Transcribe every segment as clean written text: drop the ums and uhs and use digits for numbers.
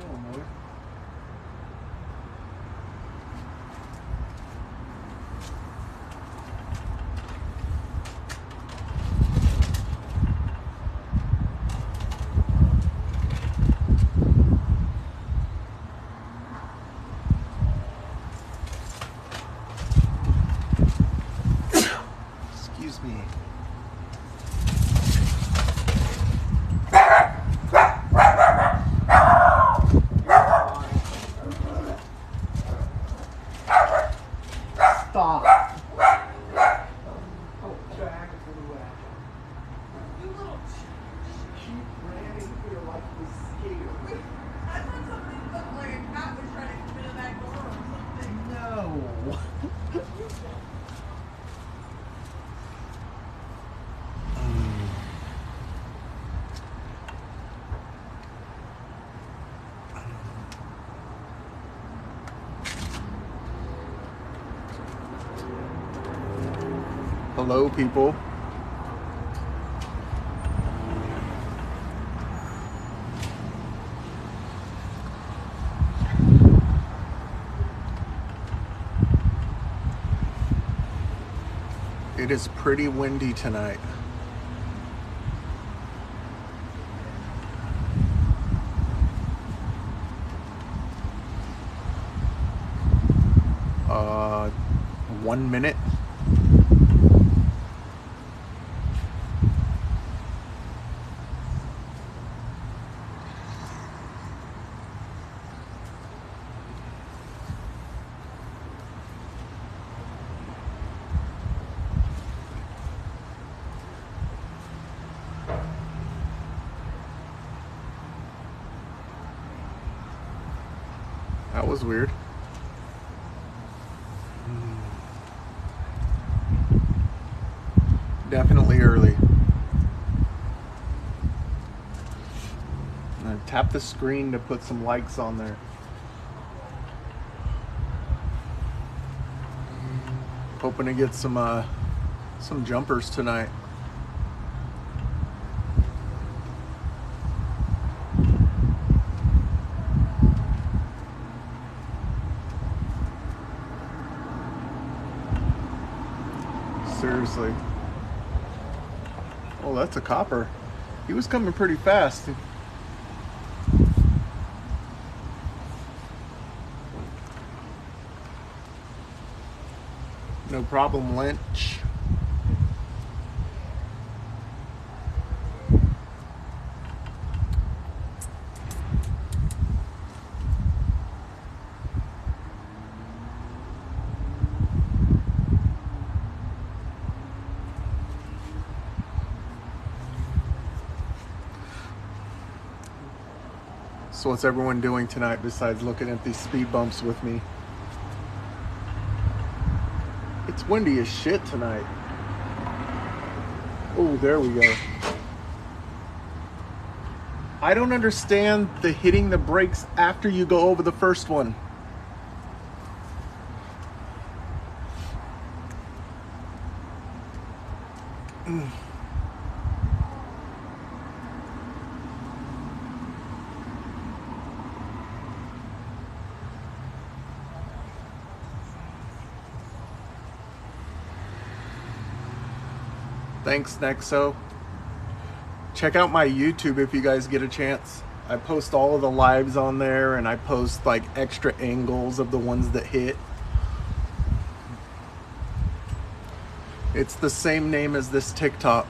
doing, Mother? Excuse me. Stop. Oh, back away. You little Keep running here like you scared. I thought somebody looked like a cop was trying to come into that door or something. No. Hello, people. It is pretty windy tonight. Uh, 1 minute. That was weird. Definitely early. I tap the screen to put some likes on there. Hoping to get some jumpers tonight. Seriously. Oh, that's a copper. He was coming pretty fast. No problem, Lynch. So what's everyone doing tonight besides looking at these speed bumps with me? It's windy as shit tonight. Oh, there we go. I don't understand the hitting the brakes after you go over the first one. Thanks, Nexo. Check out my YouTube if you guys get a chance. I post all of the lives on there, and I post like extra angles of the ones that hit. It's the same name as this TikTok.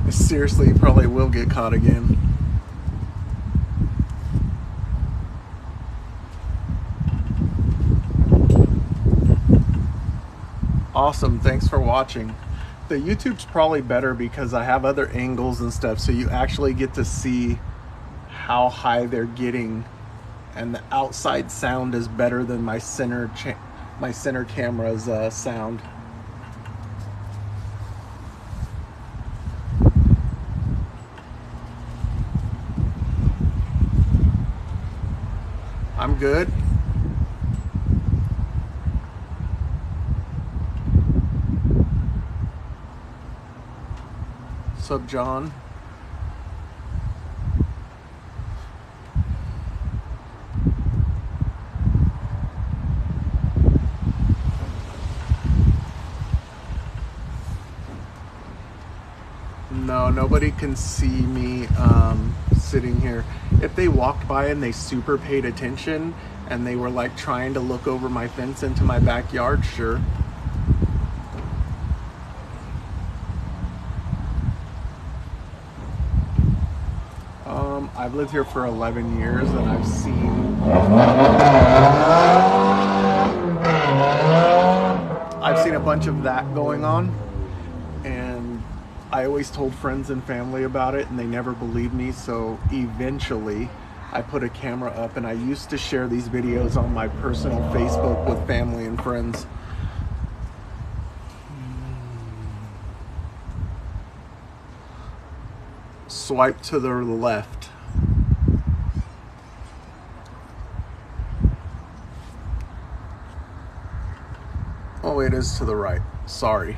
Seriously, you probably will get caught again. Awesome, thanks for watching. The YouTube's probably better because I have other angles and stuff, so you actually get to see how high they're getting, and the outside sound is better than my center camera's sound. I'm good. What's up, John? No, nobody can see me sitting here. If they walked by and they super paid attention and they were like trying to look over my fence into my backyard, sure. I've lived here for 11 years and I've seen a bunch of that going on, and I always told friends and family about it and they never believed me, so eventually I put a camera up, and I used to share these videos on my personal Facebook with family and friends. Swipe to the left. Oh, it is to the right. Sorry.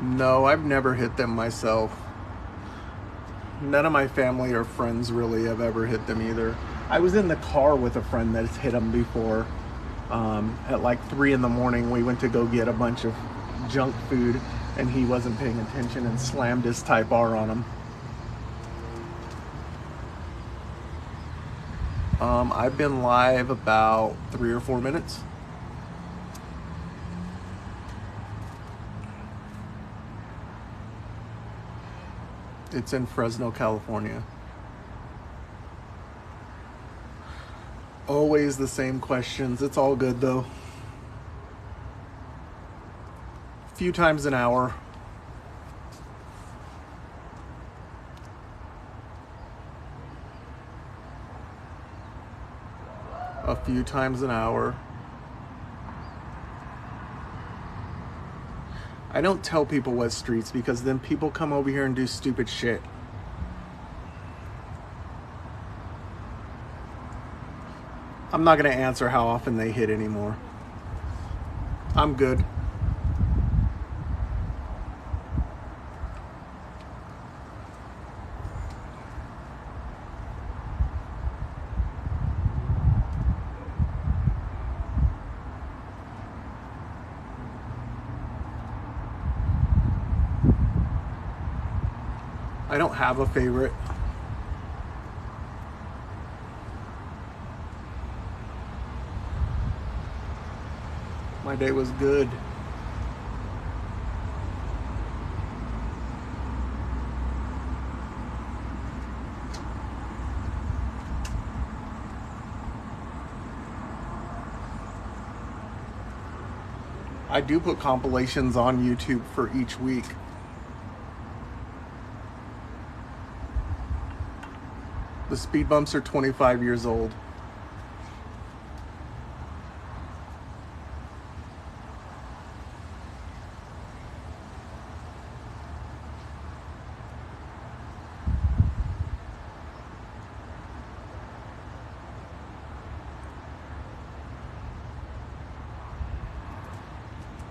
No, I've never hit them myself. None of my family or friends really have ever hit them either. I was in the car with a friend that's hit them before. At like 3 in the morning, we went to go get a bunch of junk food, and he wasn't paying attention and slammed his Type R on him. I've been live about 3 or 4 minutes. It's in Fresno, California. Always the same questions. It's all good though. A few times an hour. A few times an hour. I don't tell people what streets because then people come over here and do stupid shit. I'm not going to answer how often they hit anymore. I'm good. I don't have a favorite. My day was good. I do put compilations on YouTube for each week. The speed bumps are 25 years old.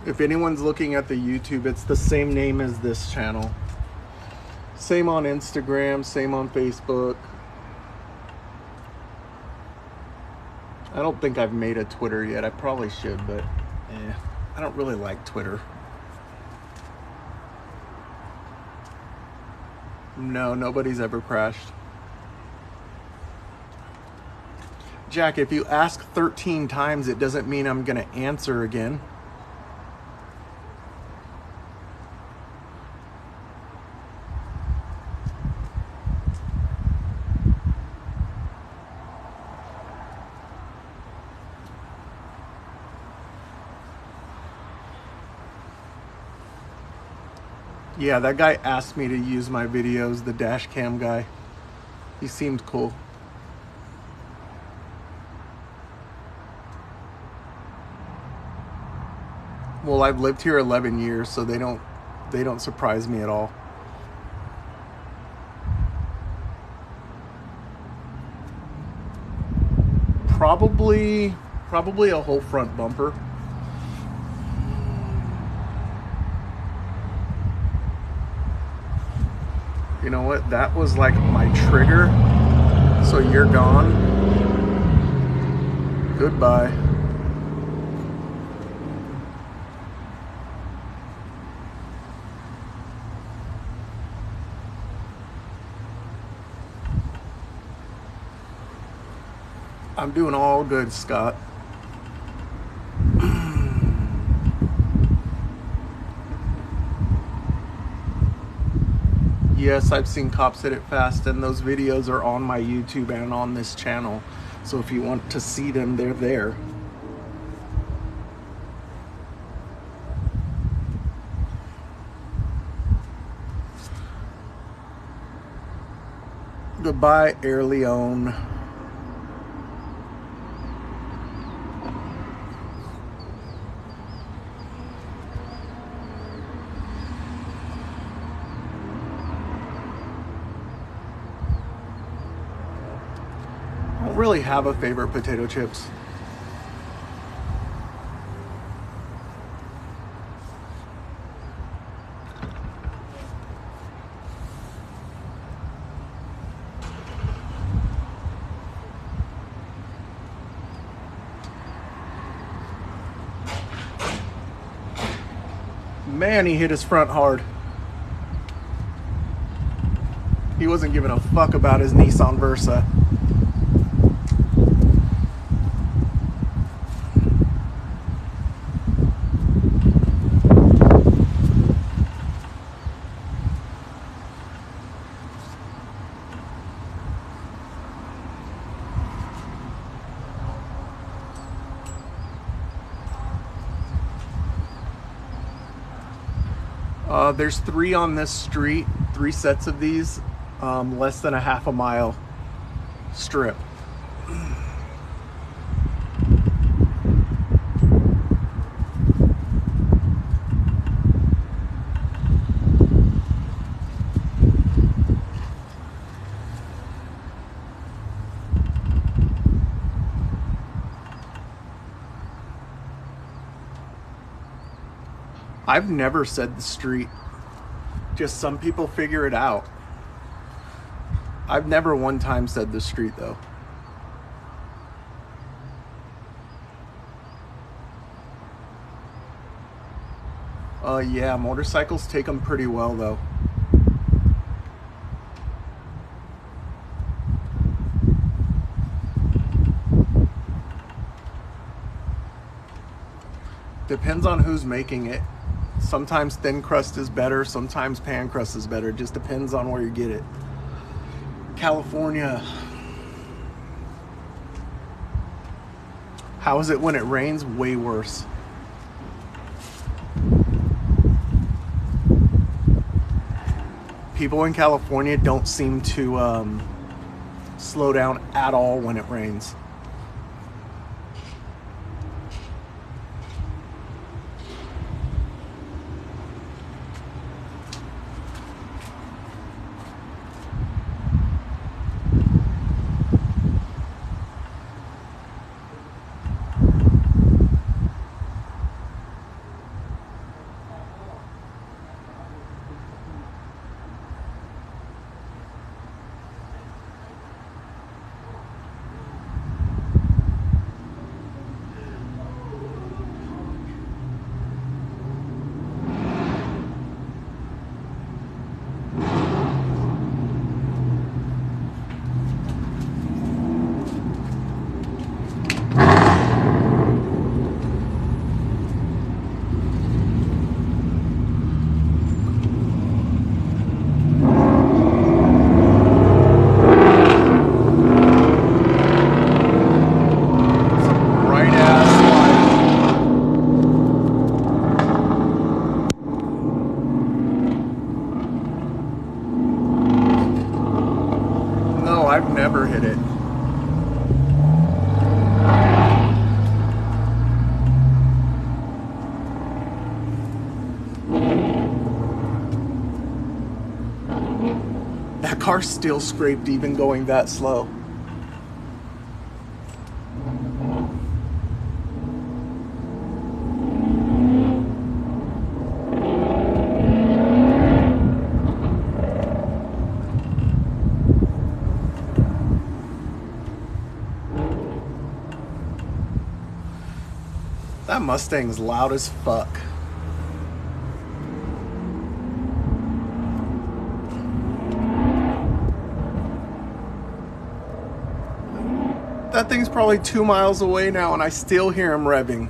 If anyone's looking at the YouTube, it's the same name as this channel. Same on Instagram, same on Facebook. I don't think I've made a Twitter yet. I probably should, but I don't really like Twitter. No, nobody's ever crashed. Jack, if you ask 13 times, it doesn't mean I'm gonna answer again. Yeah, that guy asked me to use my videos, the dash cam guy. He seemed cool. Well, I've lived here 11 years, so they don't surprise me at all. Probably a whole front bumper. You know what? That was like my trigger. So you're gone. Goodbye. I'm doing all good, Scott. Yes, I've seen cops hit it fast, and those videos are on my YouTube and on this channel. So if you want to see them, they're there. Goodbye, Air Leone. I don't really have a favorite potato chips. Man, he hit his front hard. He wasn't giving a fuck about his Nissan Versa. There's 3 on this street, 3 sets of these, less than a half a mile strip. I've never said the street. Just some people figure it out. I've never one time said the street though. Yeah, motorcycles take them pretty well though. Depends on who's making it. Sometimes thin crust is better, sometimes pan crust is better. It just depends on where you get it. California. How is it when it rains? Way worse. People in California don't seem to slow down at all when it rains. car still scraped even going that slow. That Mustang's loud as fuck. That thing's probably 2 miles away now and I still hear him revving.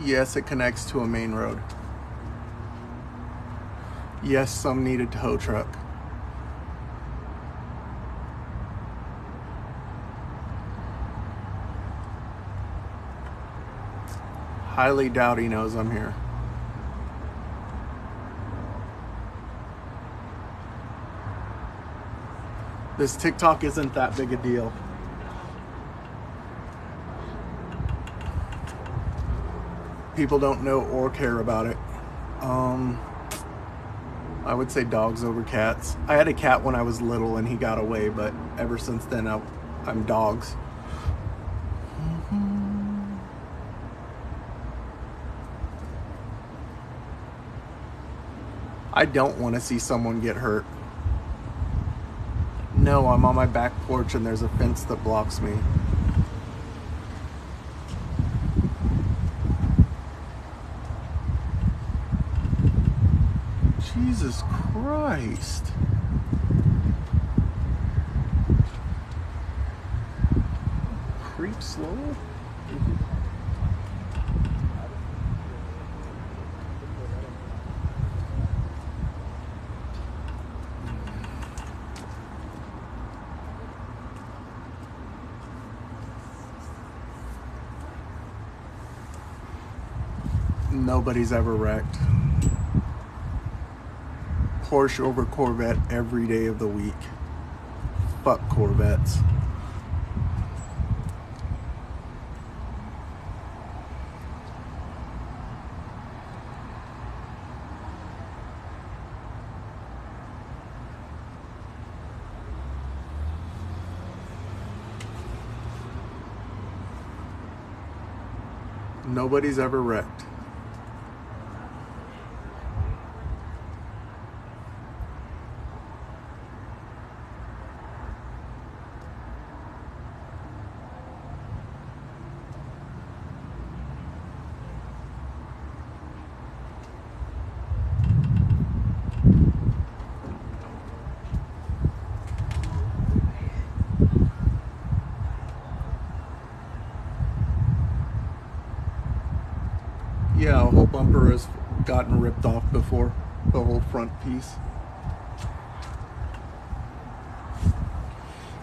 Yes, it connects to a main road. Yes, some need a tow truck. Highly doubt he knows I'm here. This TikTok isn't that big a deal. People don't know or care about it. I would say dogs over cats. I had a cat when I was little and he got away, but ever since then I'm dogs. I don't want to see someone get hurt. No, I'm on my back porch and there's a fence that blocks me. Jesus Christ. Creep slow? Nobody's ever wrecked. Porsche over Corvette every day of the week. Fuck Corvettes. Nobody's ever wrecked. Yeah, a whole bumper has gotten ripped off before, the whole front piece.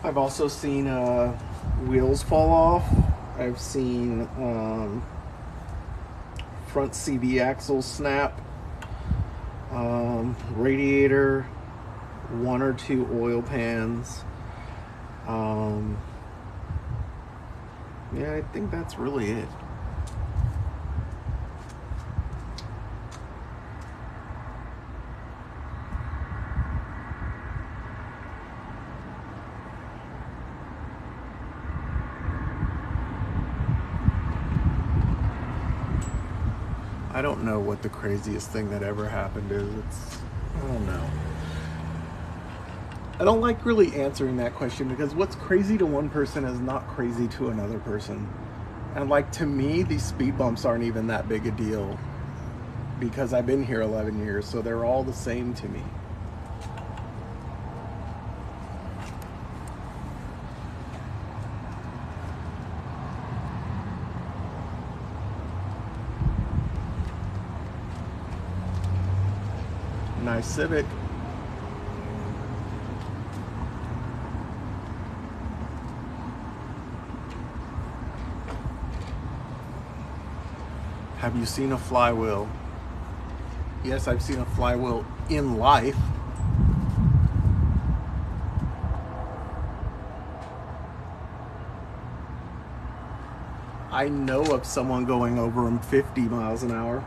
I've also seen wheels fall off. I've seen front CV axle snap, radiator, 1 or 2 oil pans. Yeah, I think that's really it. I don't know what the craziest thing that ever happened is. I don't know. I don't like really answering that question because what's crazy to one person is not crazy to another person. And like to me, these speed bumps aren't even that big a deal because I've been here 11 years, so they're all the same to me. Nice Civic. Have you seen a flywheel? Yes, I've seen a flywheel in life. I know of someone going over them 50 miles an hour.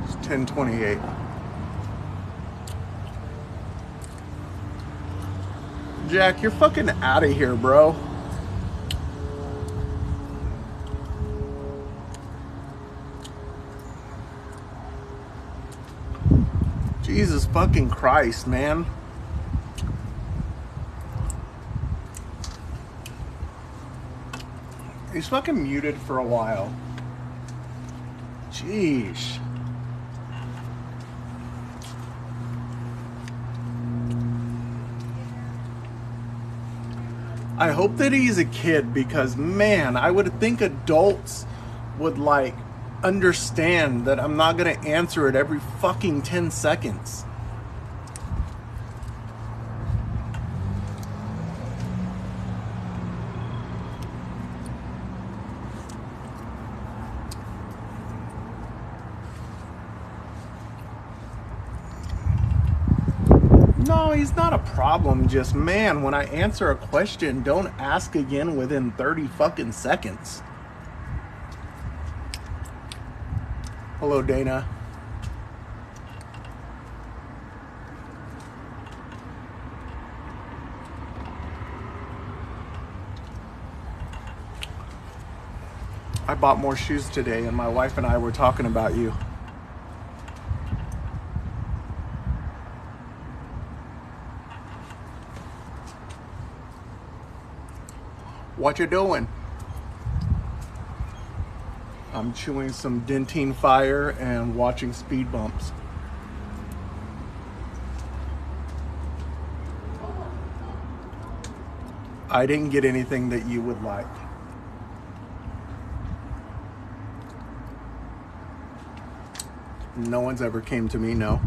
It's 10:28. Jack, you're fucking out of here, bro. Jesus fucking Christ, man. He's fucking muted for a while. Jeez. I hope that he's a kid because, man, I would think adults would, like, understand that I'm not gonna answer it every fucking 10 seconds. No, he's not a problem. Just, man, when I answer a question, don't ask again within 30 fucking seconds. Hello, Dana. I bought more shoes today, and my wife and I were talking about you. What you doing? I'm chewing some Dentine Fire and watching Speed Bumps. I didn't get anything that you would like. No one's ever came to me, no.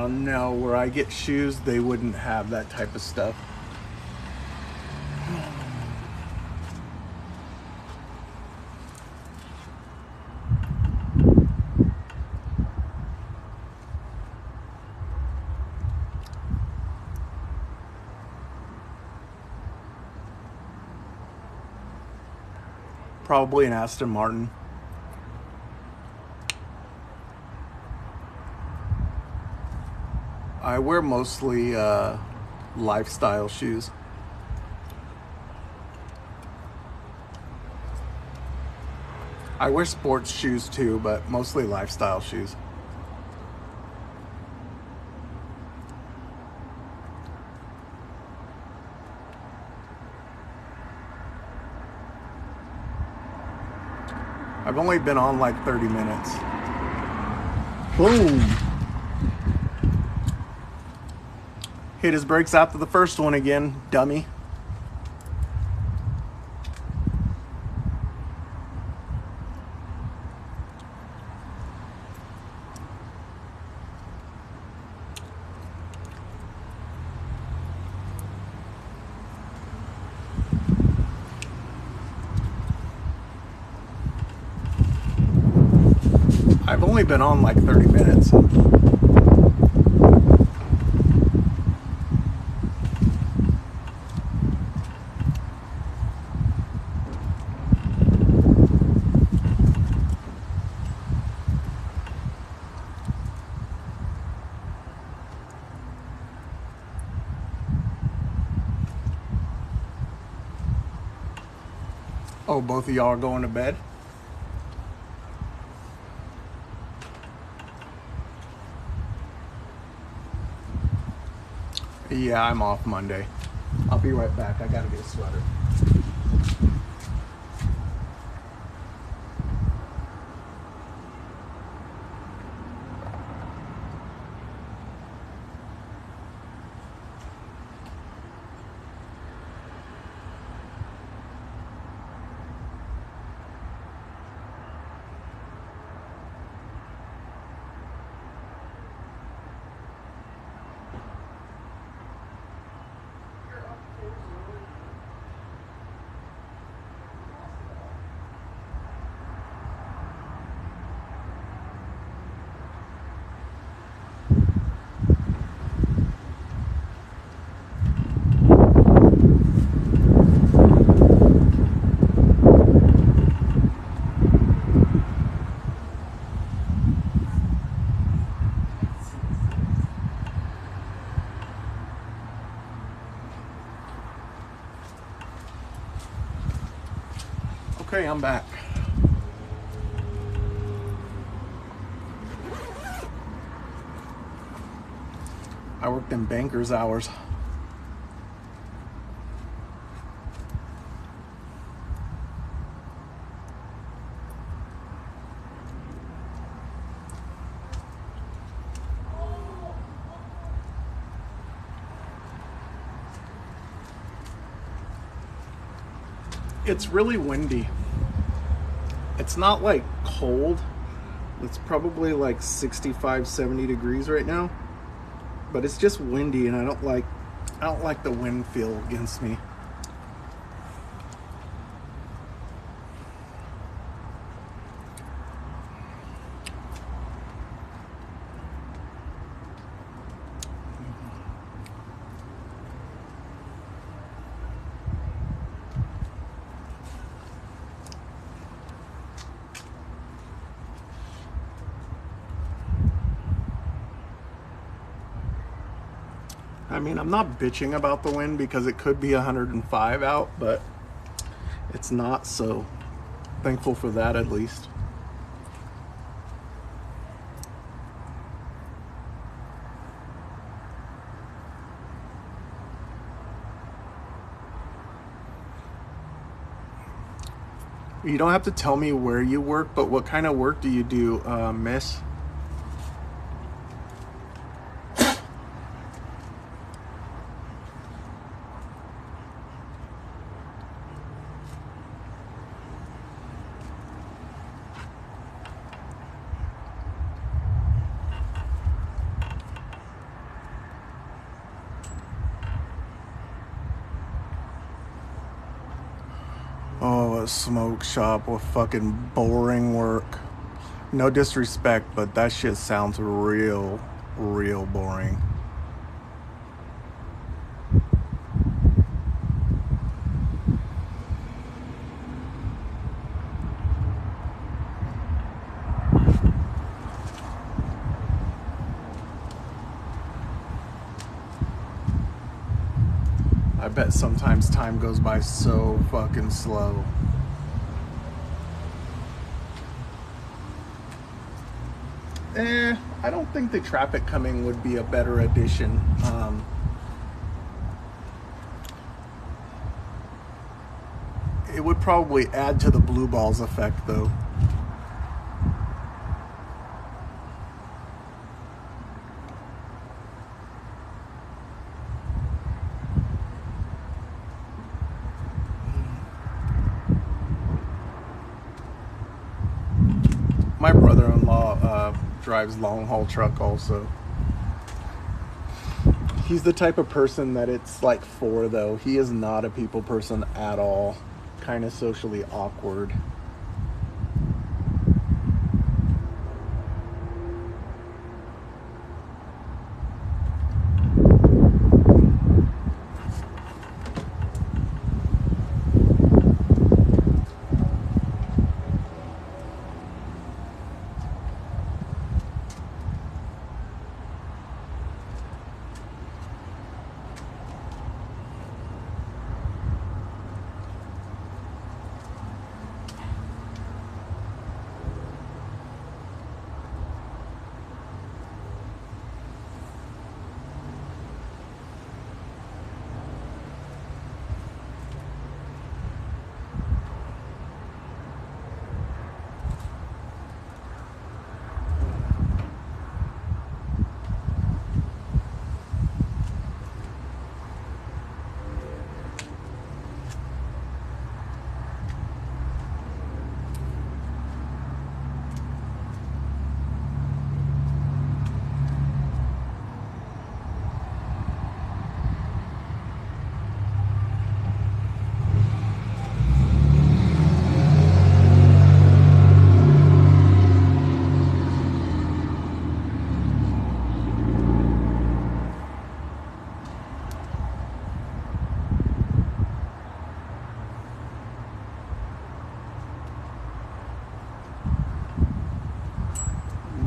No, where I get shoes, they wouldn't have that type of stuff. Probably an Aston Martin. I wear mostly lifestyle shoes. I wear sports shoes too, but mostly lifestyle shoes. I've only been on like 30 minutes. Boom. Hit his brakes after the first one again, dummy. I've only been on like 30 minutes. Oh, both of y'all are going to bed? Yeah, I'm off Monday. I'll be right back. I gotta get a sweater. Okay, I'm back. I worked in banker's hours. It's really windy. It's not like cold. It's probably like 65, 70 degrees right now. But it's just windy and I don't like the wind feel against me. I mean, I'm not bitching about the wind because it could be 105 out, but it's not, so thankful for that at least. You don't have to tell me where you work, but what kind of work do you do, miss? Oh, a smoke shop with fucking boring work. No disrespect, but that shit sounds real boring. I bet sometimes time goes by so fucking slow. I don't think the traffic coming would be a better addition. It would probably add to the blue balls effect, though. My brother-in-law drives long-haul truck also. He's the type of person that it's like for, though. He is not a people person at all. Kind of socially awkward.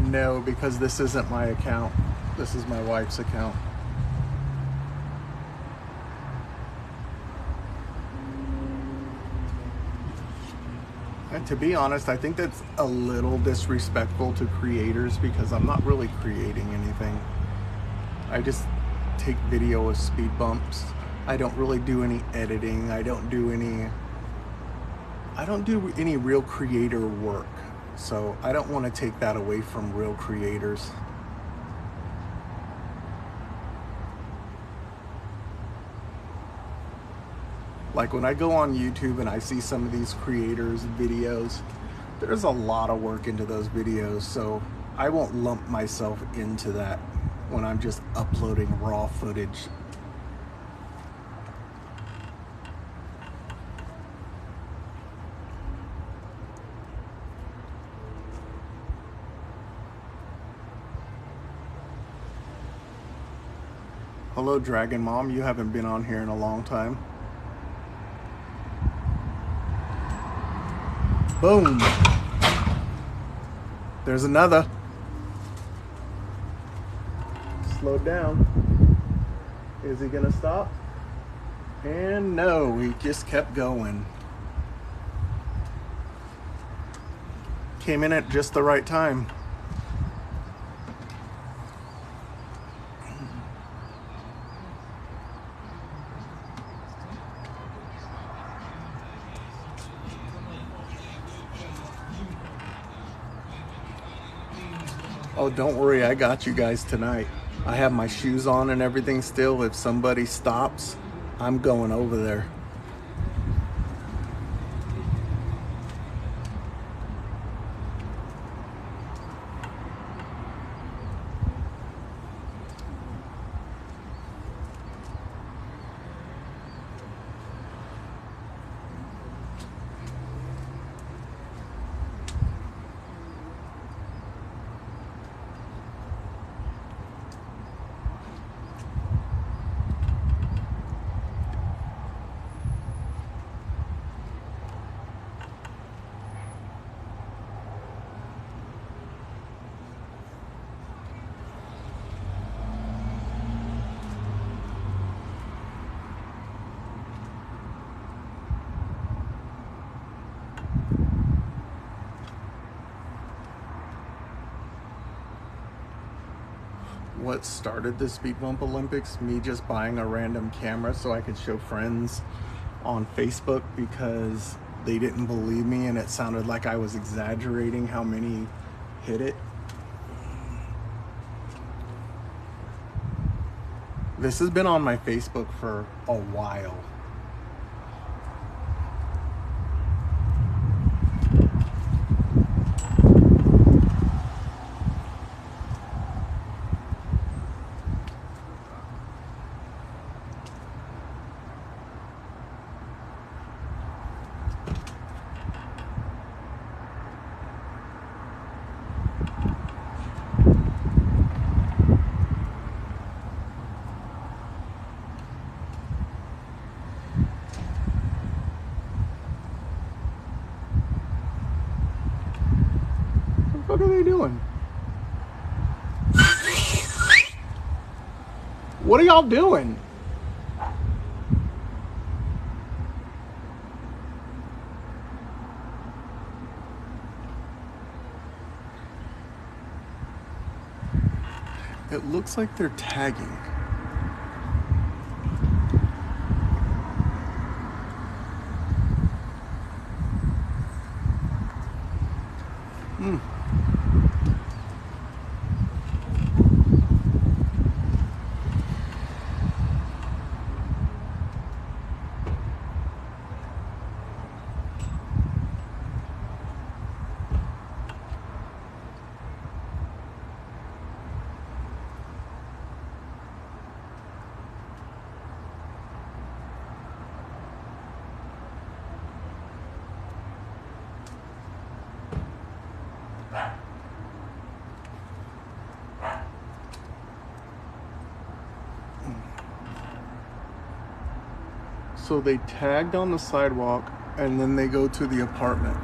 No, because this isn't my account. This is my wife's account. And to be honest, I think that's a little disrespectful to creators because I'm not really creating anything. I just take video of speed bumps. I don't really do any editing. I don't do any real creator work. So I don't want to take that away from real creators. Like when I go on YouTube and I see some of these creators' videos, there's a lot of work into those videos. So I won't lump myself into that when I'm just uploading raw footage. Hello, Dragon Mom. You haven't been on here in a long time. Boom. There's another. Slow down. Is he gonna stop? And no, he just kept going. Came in at just the right time. Oh, don't worry, I got you guys tonight. I have my shoes on and everything still. If somebody stops, I'm going over there. what started the speed bump Olympics, me just buying a random camera so I could show friends on Facebook because they didn't believe me and it sounded like I was exaggerating how many hit it. This has been on my Facebook for a while. What are they doing? What are y'all doing? It looks like they're tagging. So they tagged on the sidewalk and then they go to the apartment.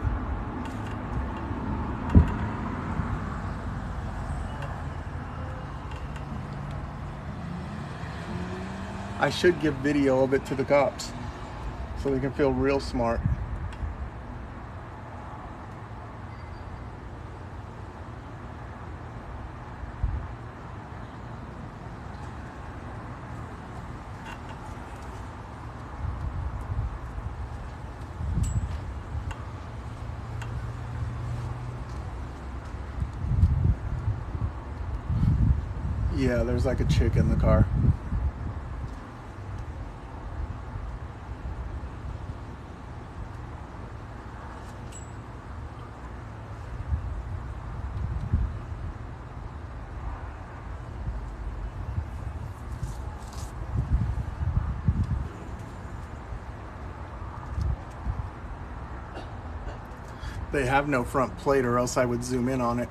I should give video of it to the cops so they can feel real smart. Yeah, there's like a chick in the car. They have no front plate or else I would zoom in on it.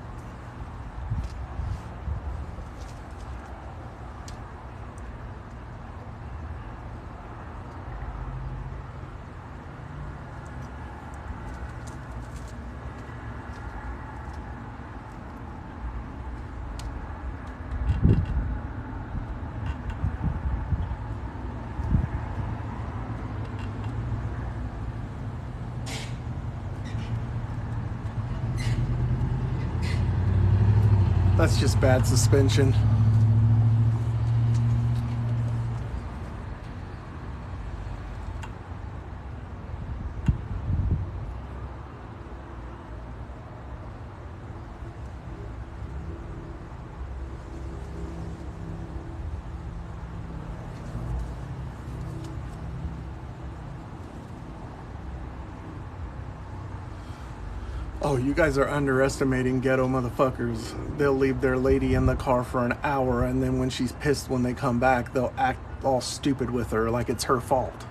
That's just bad suspension. Oh, you guys are underestimating ghetto motherfuckers. They'll leave their lady in the car for an hour, and then when she's pissed when they come back, they'll act all stupid with her like it's her fault.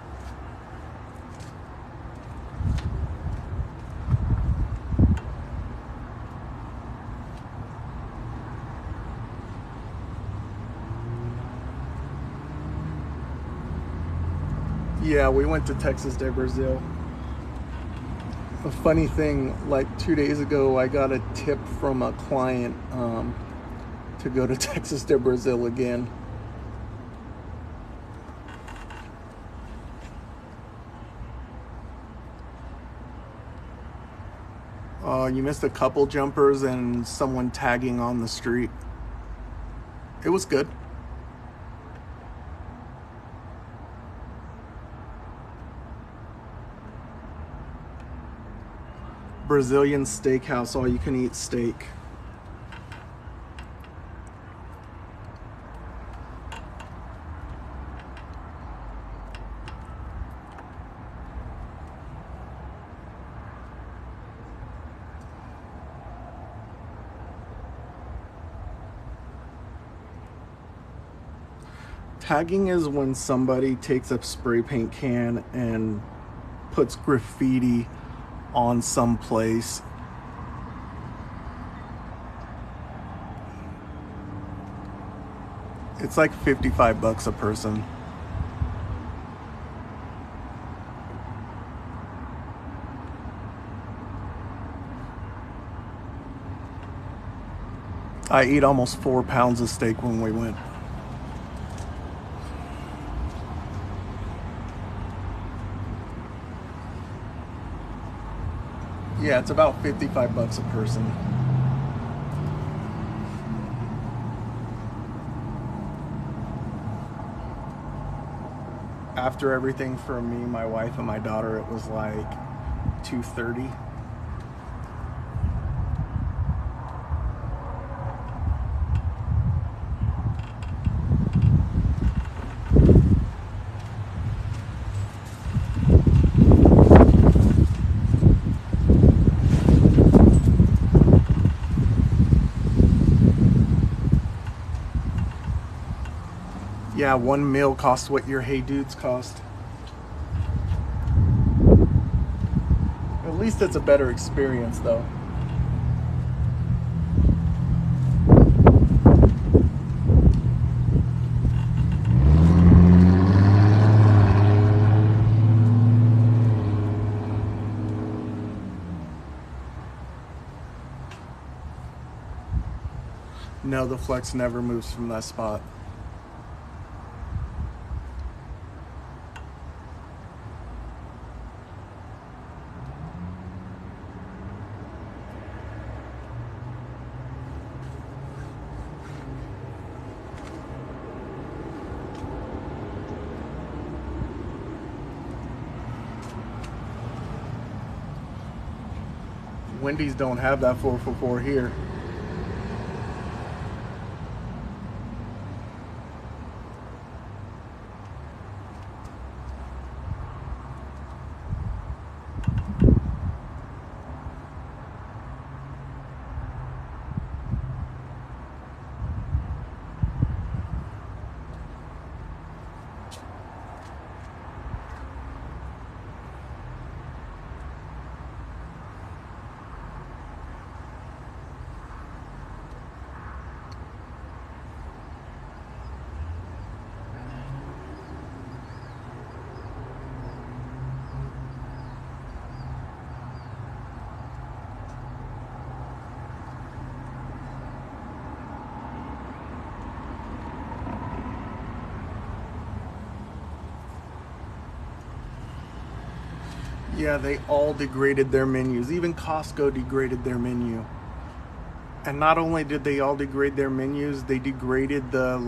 Yeah, we went to Texas de Brazil. A funny thing, like 2 days ago, I got a tip from a client to go to Texas de Brazil again. You missed a couple jumpers and someone tagging on the street. It was good. Brazilian steakhouse, all you can eat steak. Tagging is when somebody takes a spray paint can and puts graffiti on some place. It's like $55 a person. I ate almost 4 pounds of steak when we went. Yeah, it's about $55 a person. After everything for me, my wife, and my daughter, it was like $230. Yeah, one meal costs what your Hey Dudes cost. At least it's a better experience, though. No, the flex never moves from that spot. Wendy's don't have that 4for4 here. Yeah, they all degraded their menus. Even Costco degraded their menu. And not only did they all degrade their menus, they degraded the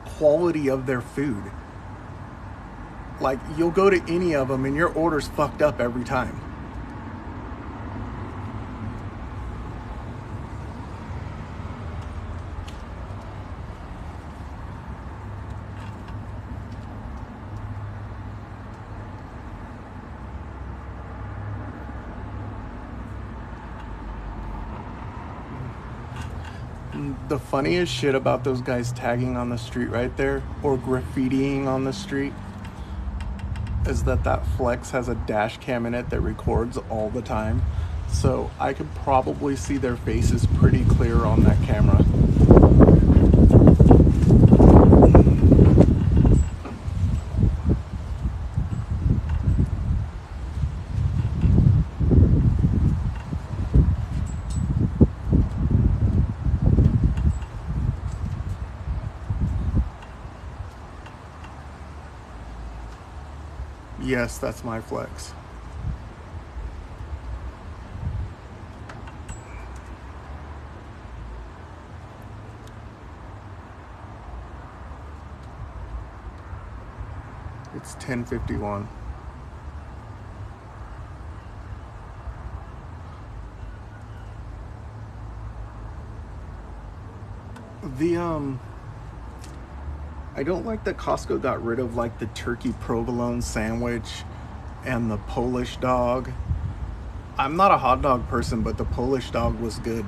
quality of their food. Like, you'll go to any of them and your order's fucked up every time. The funniest shit about those guys tagging on the street right there, or graffitiing on the street, is that Flex has a dash cam in it that records all the time. So I could probably see their faces pretty clear on that camera. Yes, that's my Flex. It's 10:51. The I don't like that Costco got rid of like the turkey provolone sandwich and the Polish dog. I'm not a hot dog person, but the Polish dog was good.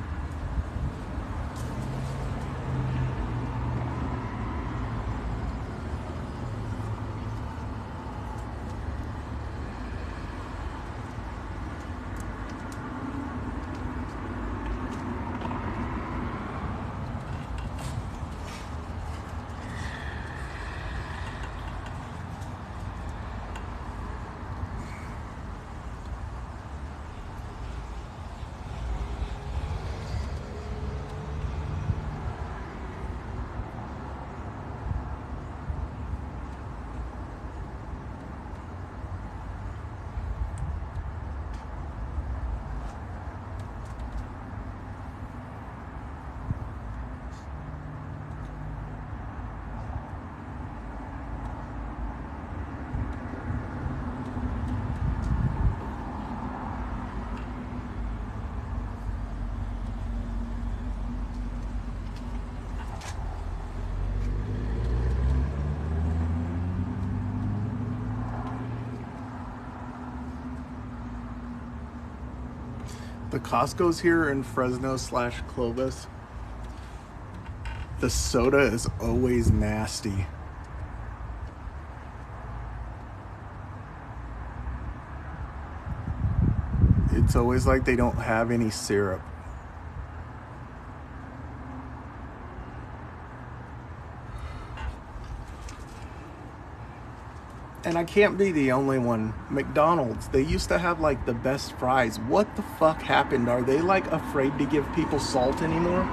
The Costco's here in Fresno/Clovis. The soda is always nasty. It's always like they don't have any syrup. And I can't be the only one. McDonald's, they used to have like the best fries. What the fuck happened? Are they like afraid to give people salt anymore?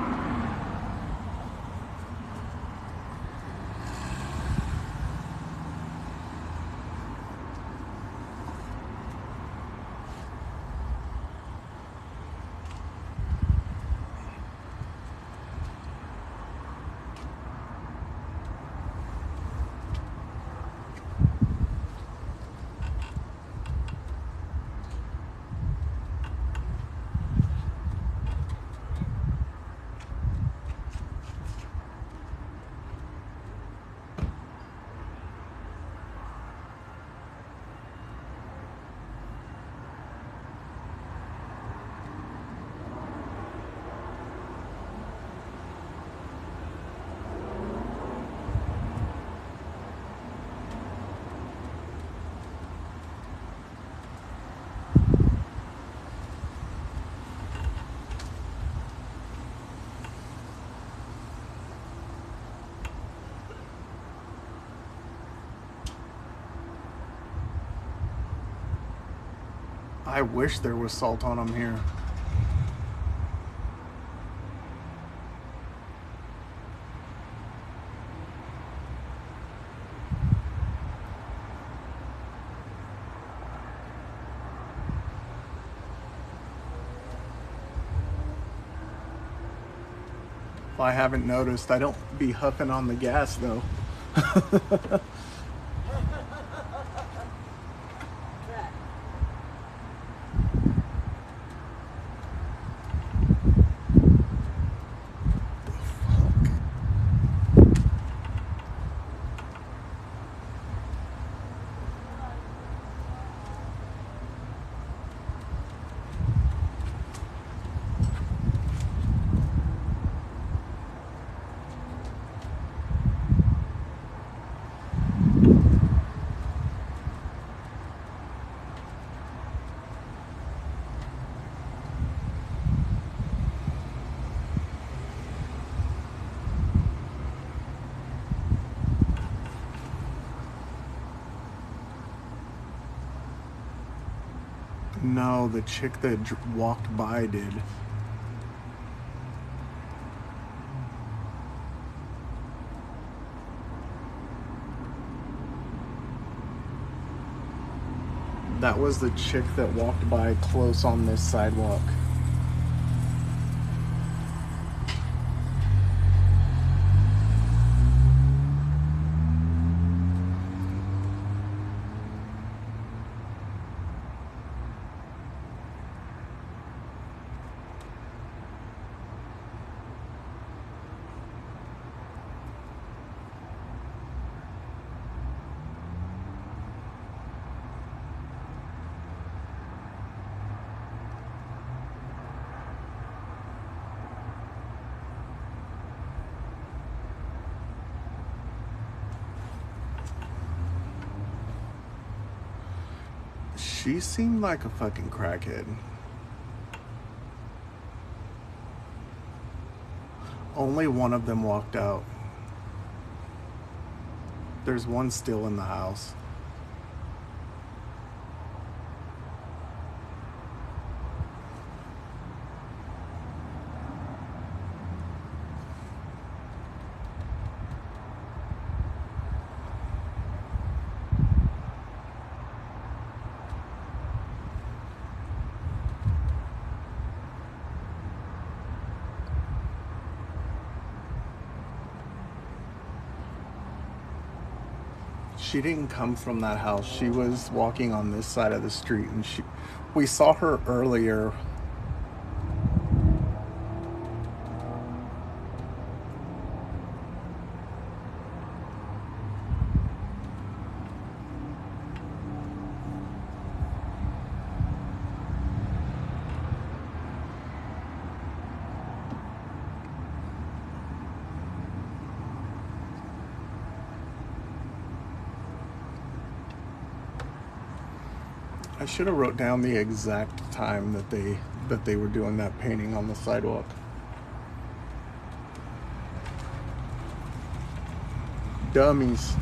I wish there was salt on them here. If I haven't noticed, I don't be huffing on the gas though. No, the chick that walked by did. That was the chick that walked by close on this sidewalk. She seemed like a fucking crackhead. Only one of them walked out. There's one still in the house. She didn't come from that house. She was walking on this side of the street, and we saw her earlier. I should have wrote down the exact time that they were doing that painting on the sidewalk. Dummies.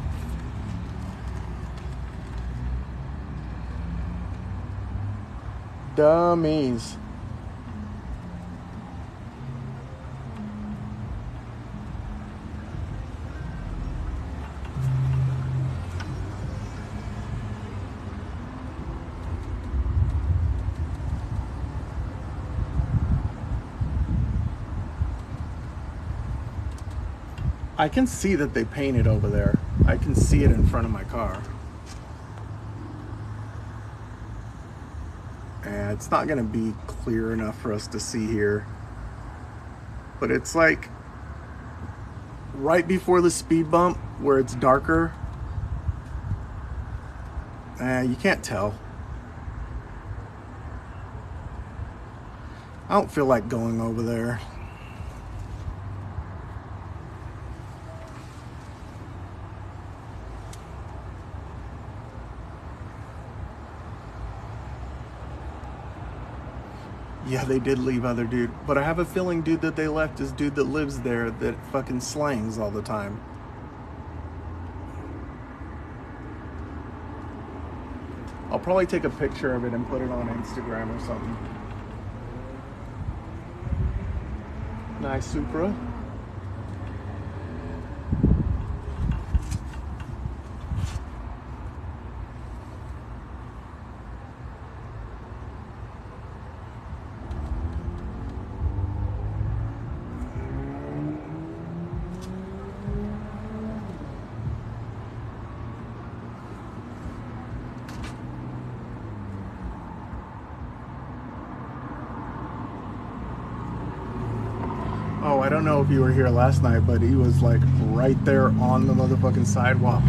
Dummies. I can see that they painted over there. I can see it in front of my car. And it's not gonna be clear enough for us to see here. But it's like right before the speed bump where it's darker. You can't tell. I don't feel like going over there. Yeah, they did leave other dude. But I have a feeling dude that they left is dude that lives there that fucking slangs all the time. I'll probably take a picture of it and put it on Instagram or something. Nice Supra. Oh, I don't know if you were here last night, but he was like right there on the motherfucking sidewalk,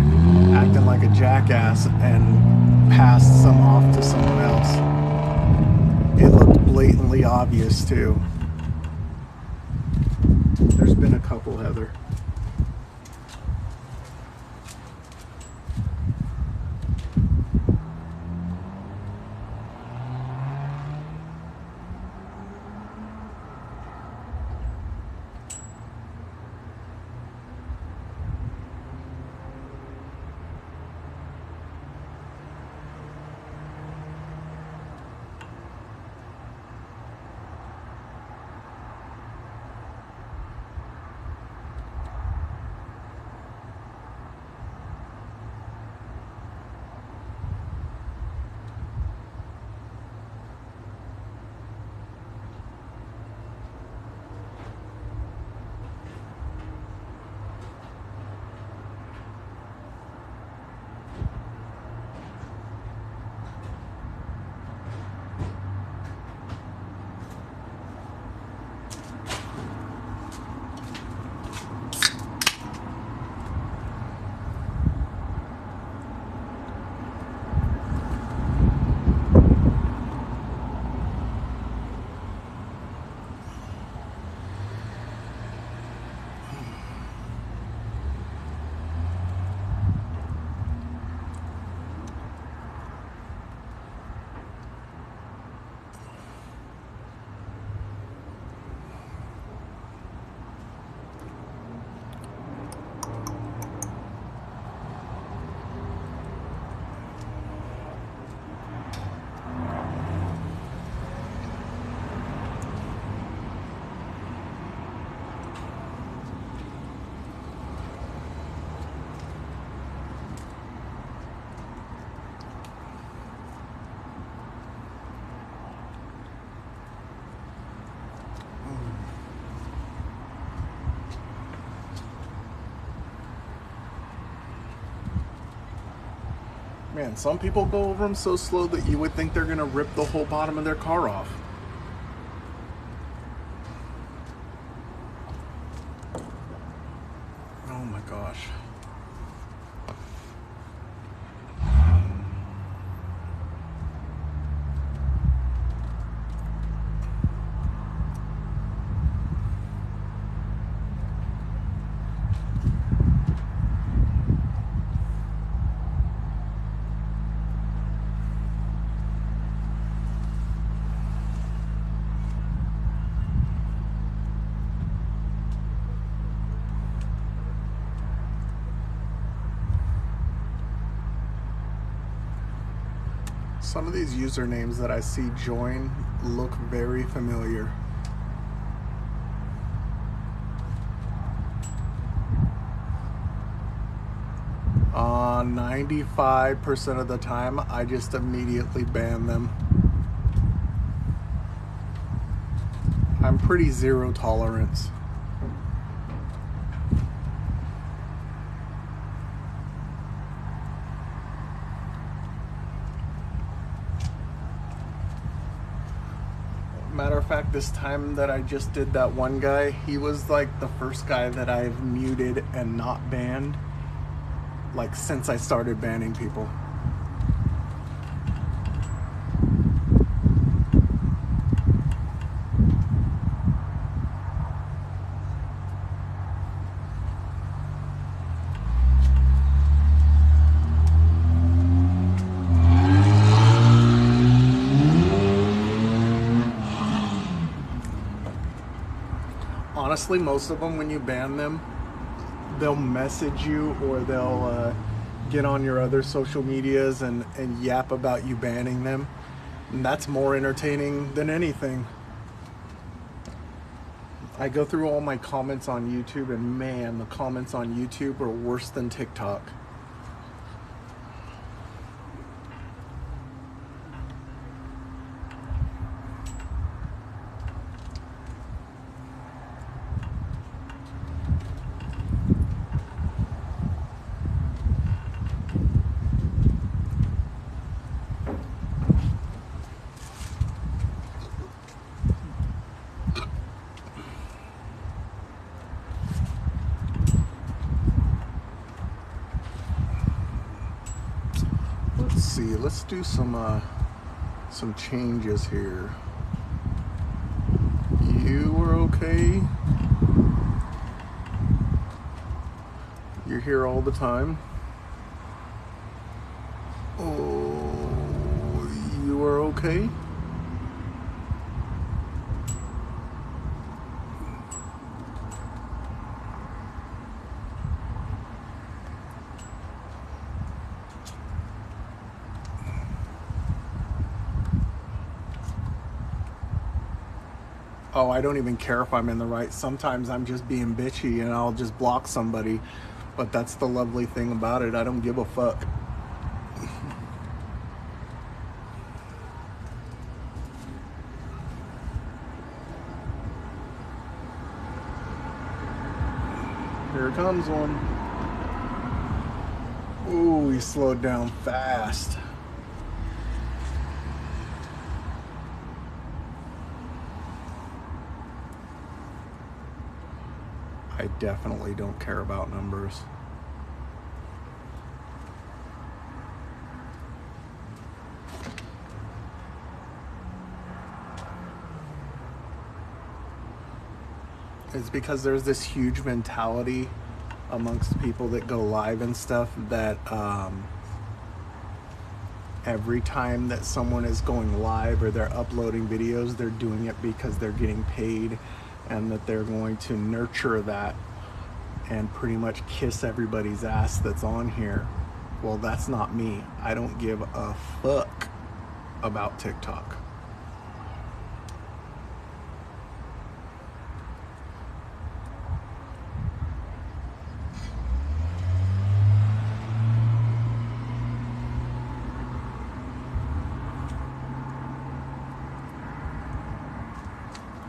acting like a jackass, and passed some off to someone else. It looked blatantly obvious too. There's been a couple, Heather. Man, some people go over them so slow that you would think they're gonna rip the whole bottom of their car off. Oh my gosh. Some of these usernames that I see join look very familiar. Uh, 95% of the time, I just immediately ban them. I'm pretty zero tolerance. Matter of fact, this time that I just did that one guy, he was like the first guy that I've muted and not banned, like since I started banning people. Honestly, most of them, when you ban them, they'll message you or they'll get on your other social medias and yap about you banning them. And that's more entertaining than anything. I go through all my comments on YouTube, and man, the comments on YouTube are worse than TikTok. Let's see, let's do some changes here. You are okay. You're here all the time. Oh, you are okay. Oh, I don't even care if I'm in the right. Sometimes I'm just being bitchy and I'll just block somebody. But that's the lovely thing about it. I don't give a fuck. Here comes one. Ooh, he slowed down fast. I definitely don't care about numbers. It's because there's this huge mentality amongst people that go live and stuff that every time that someone is going live or they're uploading videos, they're doing it because they're getting paid, and that they're going to nurture that and pretty much kiss everybody's ass that's on here. Well, that's not me. I don't give a fuck about TikTok.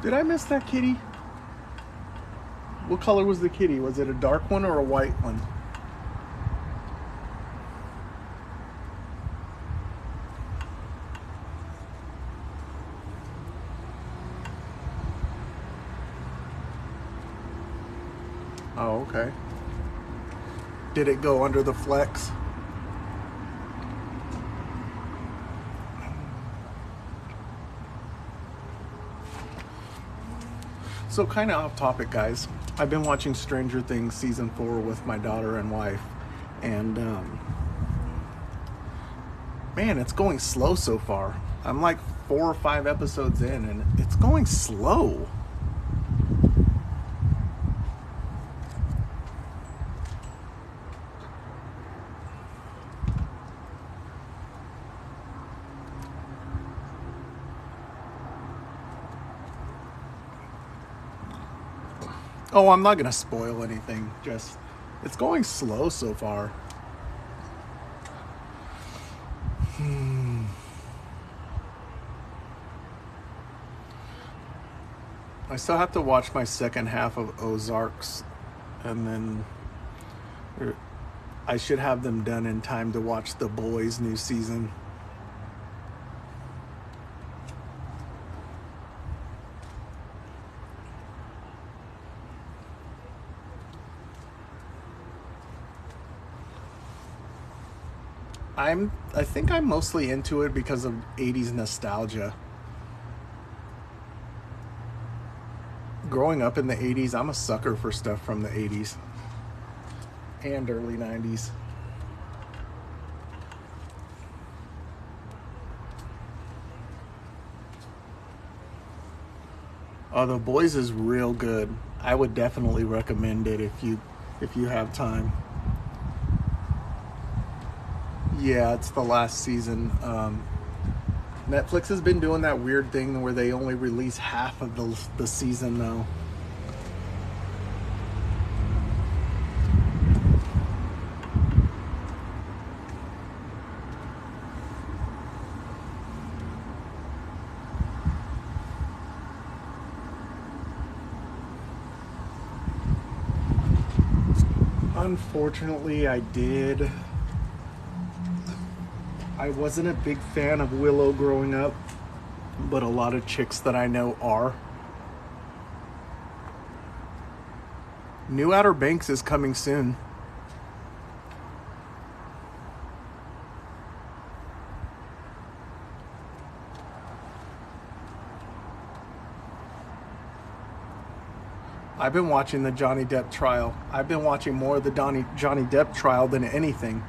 Did I miss that kitty? What color was the kitty? Was it a dark one or a white one? Oh, okay. Did it go under the flex? So kind of off topic, guys. I've been watching Stranger Things season 4 with my daughter and wife, and man, it's going slow so far. I'm like 4 or 5 episodes in, and it's going slow. Oh, I'm not gonna spoil anything. Just, it's going slow so far. I still have to watch my second half of Ozarks, and then I should have them done in time to watch The Boys' new season. I think I'm mostly into it because of 80s nostalgia. Growing up in the 80s, I'm a sucker for stuff from the 80s and early 90s. Oh, The Boys is real good. I would definitely recommend it if you have time. Yeah, it's the last season. Netflix has been doing that weird thing where they only release half of the season now. Unfortunately, I did. I wasn't a big fan of Willow growing up, but a lot of chicks that I know are. New Outer Banks is coming soon. I've been watching the Johnny Depp trial. I've been watching more of the Johnny Depp trial than anything.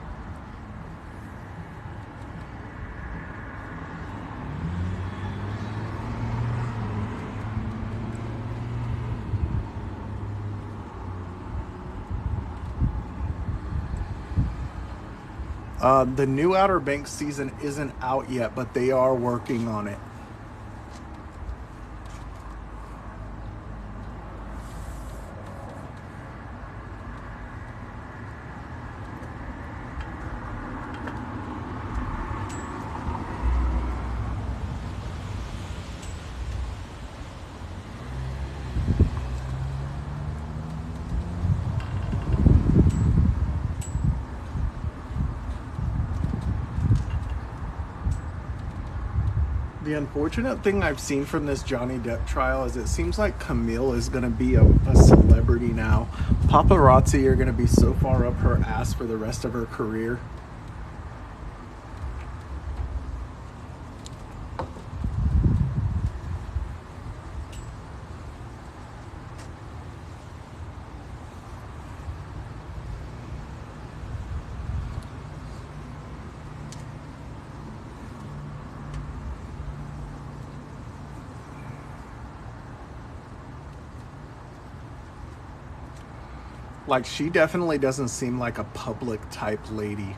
The new Outer Banks season isn't out yet, but they are working on it. The unfortunate thing I've seen from this Johnny Depp trial is it seems like Camille is going to be a celebrity now. Paparazzi are going to be so far up her ass for the rest of her career. Like, she definitely doesn't seem like a public type lady.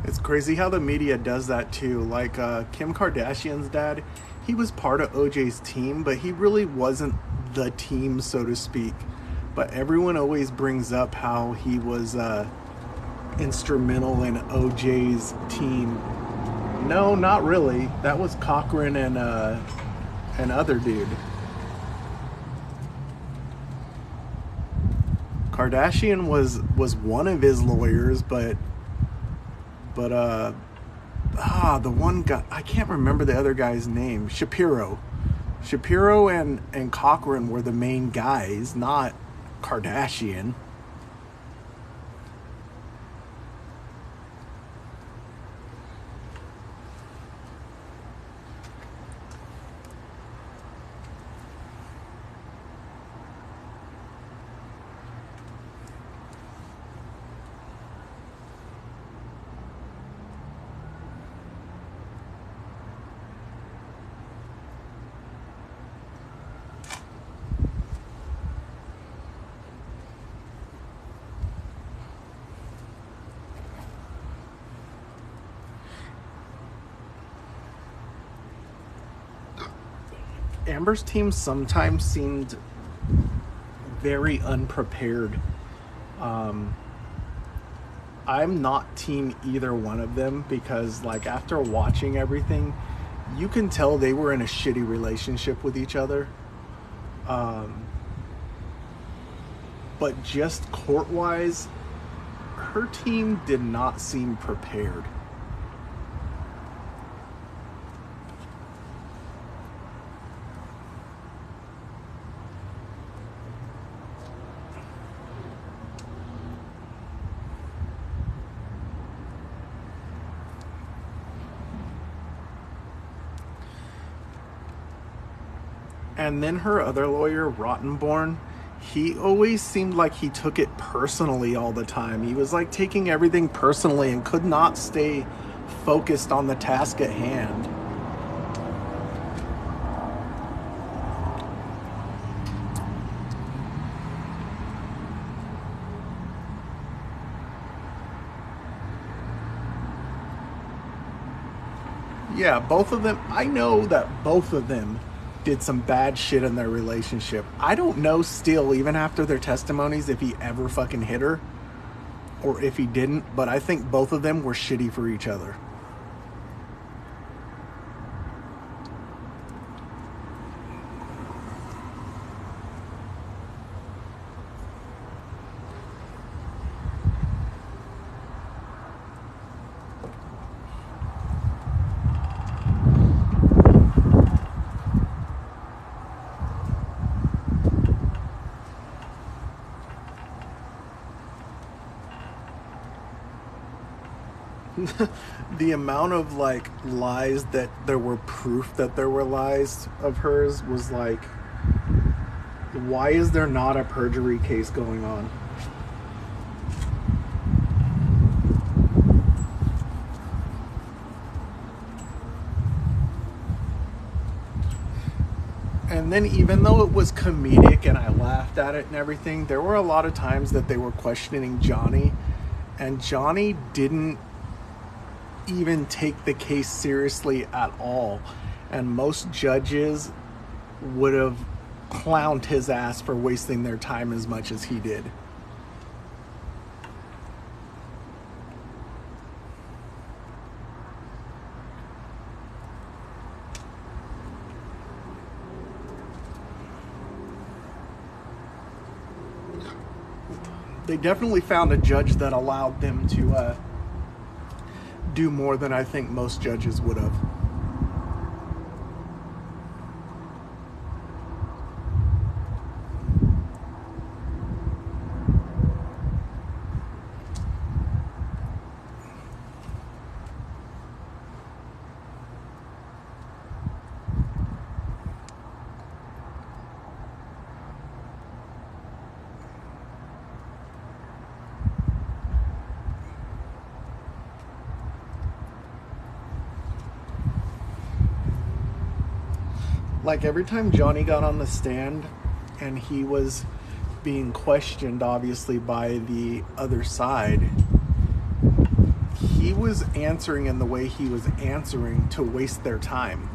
It's crazy how the media does that too. Like Kim Kardashian's dad, he was part of OJ's team, but he really wasn't the team, so to speak. but everyone always brings up how he was instrumental in OJ's team. No, not really. That was Cochran and other dude. Kardashian was one of his lawyers, but the one guy, I can't remember the other guy's name. Shapiro and Cochran were the main guys, not Kardashian. Amber's team sometimes seemed very unprepared. I'm not team either one of them because, like, after watching everything, you can tell they were in a shitty relationship with each other. But just court-wise, her team did not seem prepared. And then her other lawyer, Rottenborn, he always seemed like he took it personally all the time. He was like taking everything personally and could not stay focused on the task at hand. Yeah, both of them, I know that both of them did some bad shit in their relationship. I don't know still, even after their testimonies, if he ever fucking hit her or if he didn't, but I think both of them were shitty for each other. The amount of like lies that there were proof that there were lies of hers was like, why is there not a perjury case going on? And then even though it was comedic and I laughed at it and everything, there were a lot of times that they were questioning Johnny, and Johnny didn't even take the case seriously at all. And most judges would have clowned his ass for wasting their time as much as he did. They definitely found a judge that allowed them to do more than I think most judges would have. Like every time Johnny got on the stand and he was being questioned obviously by the other side, he was answering in the way he was answering to waste their time.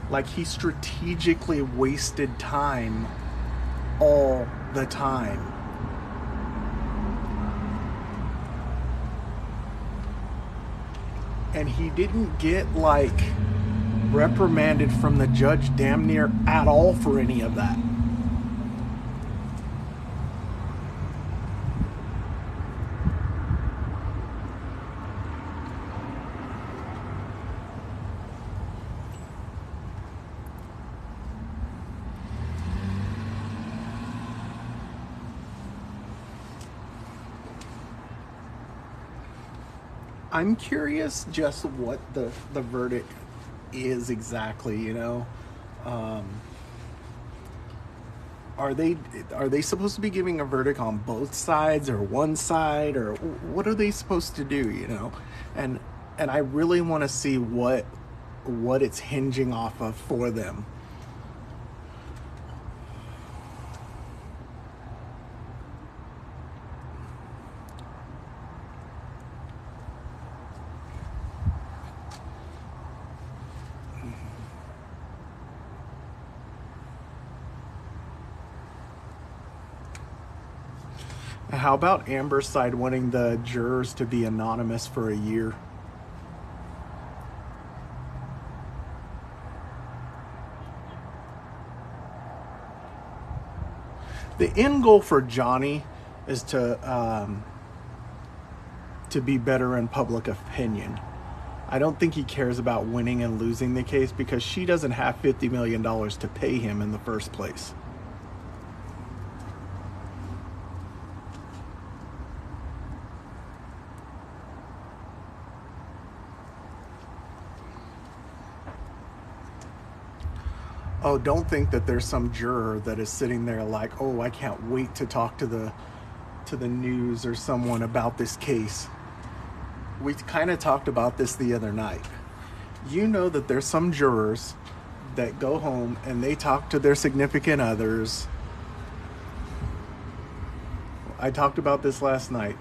Like he strategically wasted time all the time. And he didn't get like reprimanded from the judge damn near at all for any of that. I'm curious just what the verdict is exactly, you know. Um, are they supposed to be giving a verdict on both sides or one side, or what are they supposed to do, you know? And and I really want to see what it's hinging off of for them. How about Amber's side wanting the jurors to be anonymous for a year? The end goal for Johnny is to be better in public opinion. I don't think he cares about winning and losing the case because she doesn't have $50 million to pay him in the first place. Oh, don't think that there's some juror that is sitting there like, oh, I can't wait to talk to the news or someone about this case. We kind of talked about this the other night. You know that there's some jurors that go home and they talk to their significant others. I talked about this last night.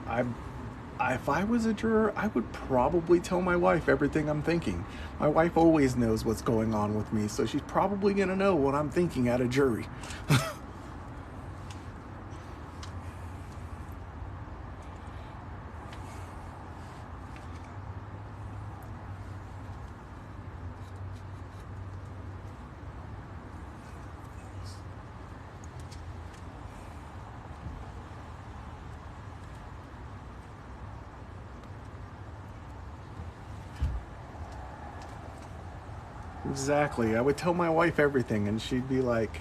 If I was a juror, I would probably tell my wife everything I'm thinking. My wife always knows what's going on with me, so she's probably going to know what I'm thinking at a jury. Exactly. I would tell my wife everything, and she'd be like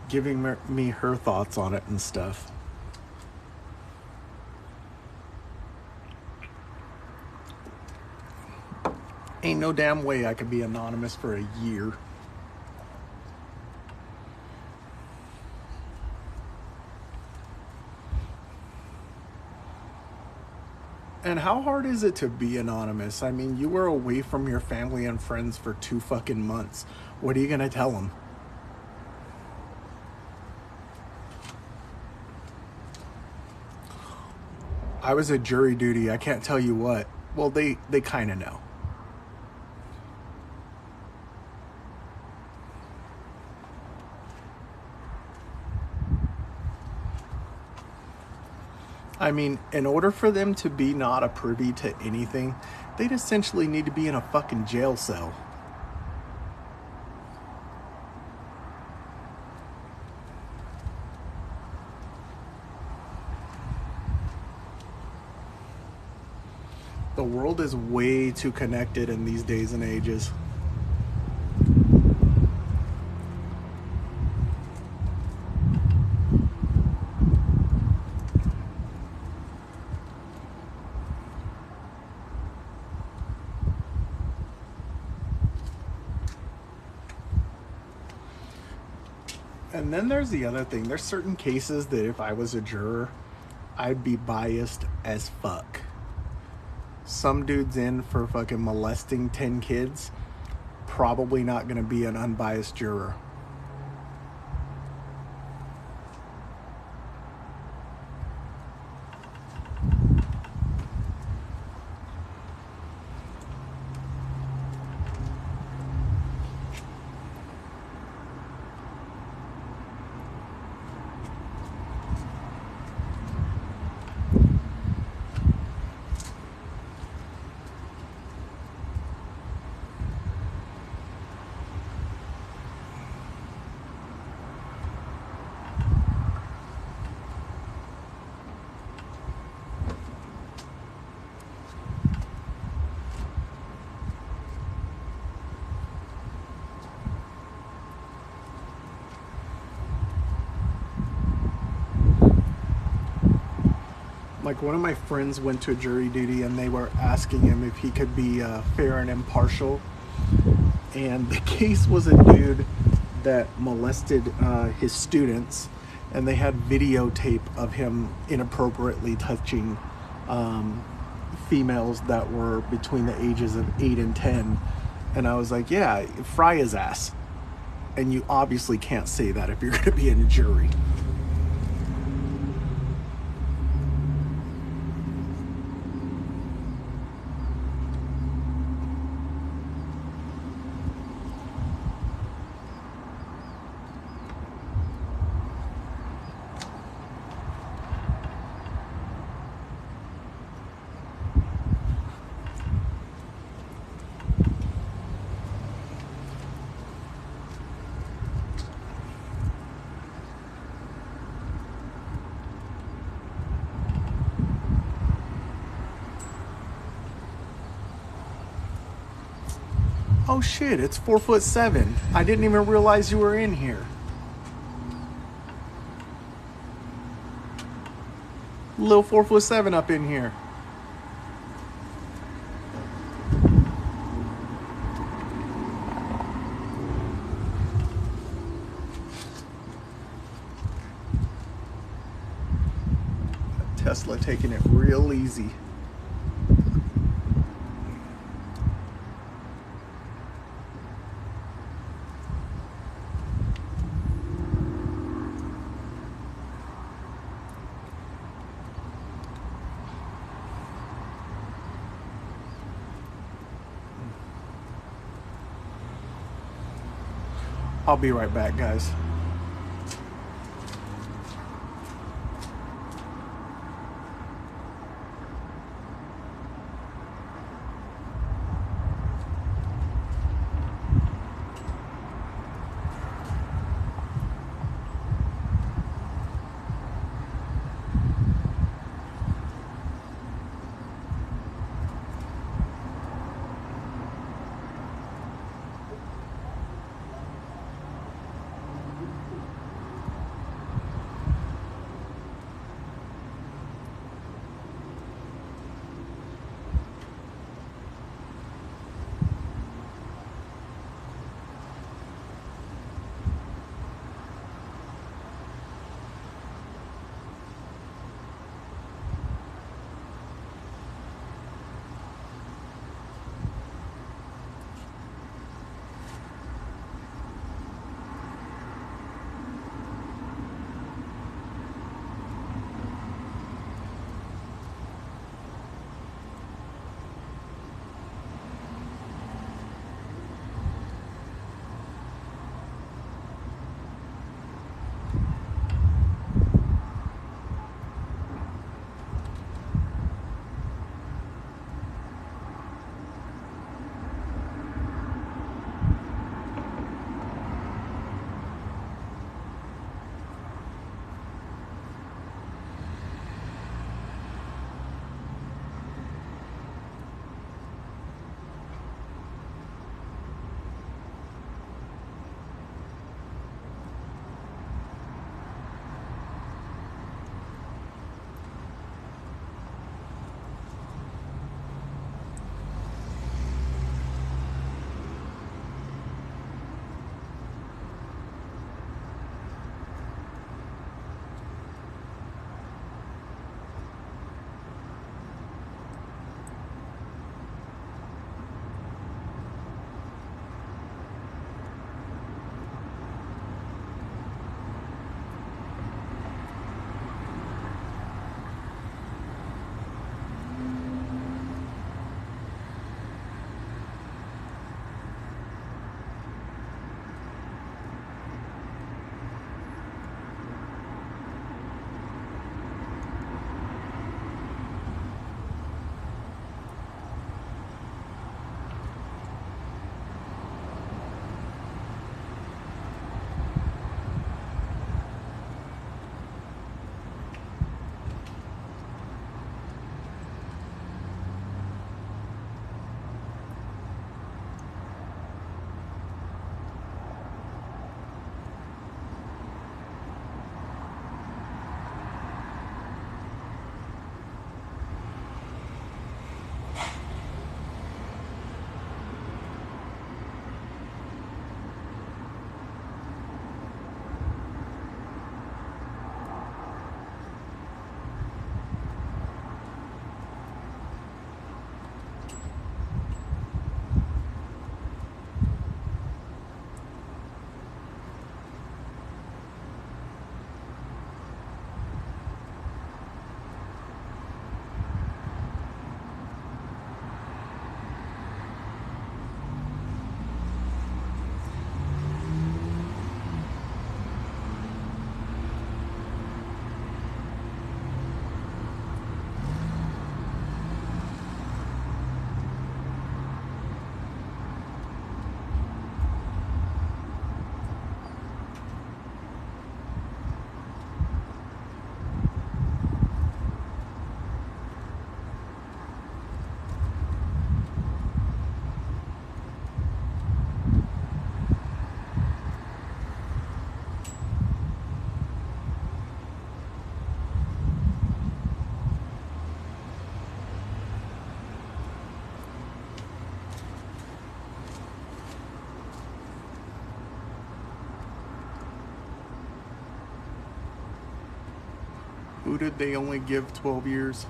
giving me her thoughts on it and stuff. Ain't no damn way I could be anonymous for a year. And how hard is it to be anonymous? I mean, you were away from your family and friends for 2 fucking months. What are you gonna tell them? I was at jury duty. I can't tell you what. Well, they kind of know. I mean, in order for them to be not a privy to anything, they'd essentially need to be in a fucking jail cell. The world is way too connected in these days and ages. And then there's the other thing. There's certain cases that if I was a juror, I'd be biased as fuck. Some dude's in for fucking molesting 10 kids, probably not going to be an unbiased juror. Like one of my friends went to jury duty and they were asking him if he could be fair and impartial. And the case was a dude that molested his students, and they had videotape of him inappropriately touching females that were between the ages of 8 and 10. And I was like, yeah, fry his ass. And you obviously can't say that if you're going to be in a jury. Oh shit, it's 4'7". I didn't even realize you were in here. Little 4'7" up in here. Tesla taking it real easy. I'll be right back, guys. Who did they only give 12 years?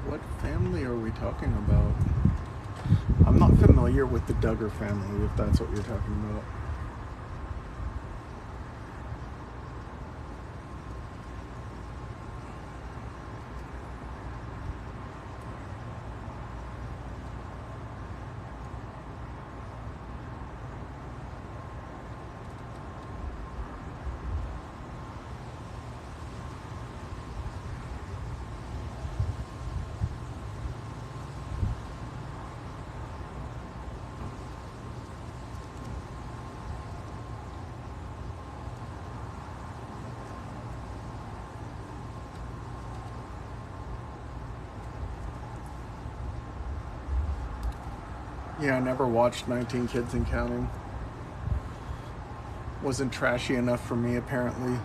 What family are we talking about? I'm not familiar with the Duggar family, if that's what you're talking about. Yeah, I never watched 19 Kids and Counting. Wasn't trashy enough for me, apparently.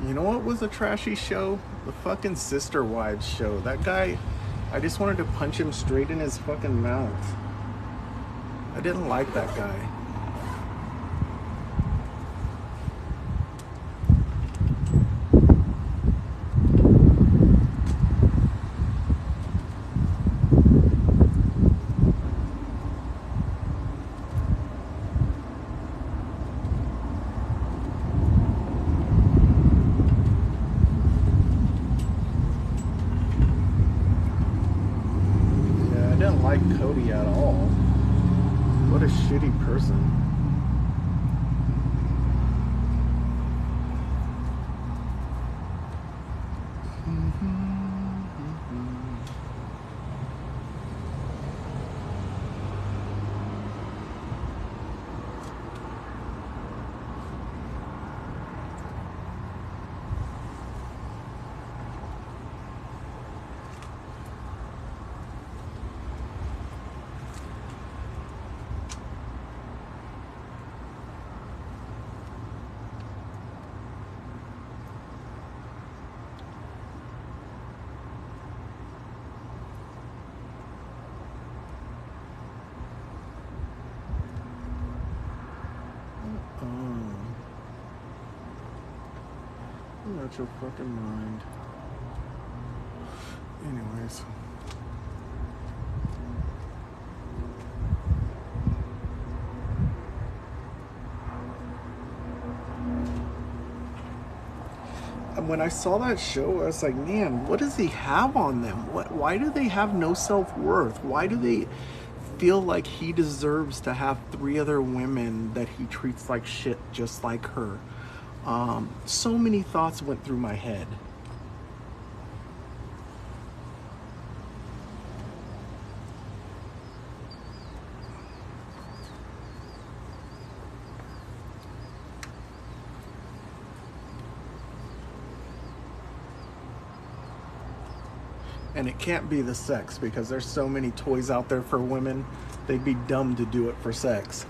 You know what was a trashy show? The fucking Sister Wives show. That guy, I just wanted to punch him straight in his fucking mouth. I didn't like that guy. Yeah, I didn't like Cody at all. What a shitty person. Out your fucking mind. Anyways. And when I saw that show, I was like, man, what does he have on them? Why do they have no self-worth? Why do they feel like he deserves to have 3 other women that he treats like shit just like her? So many thoughts went through my head. And it can't be the sex, because there's so many toys out there for women. They'd be dumb to do it for sex.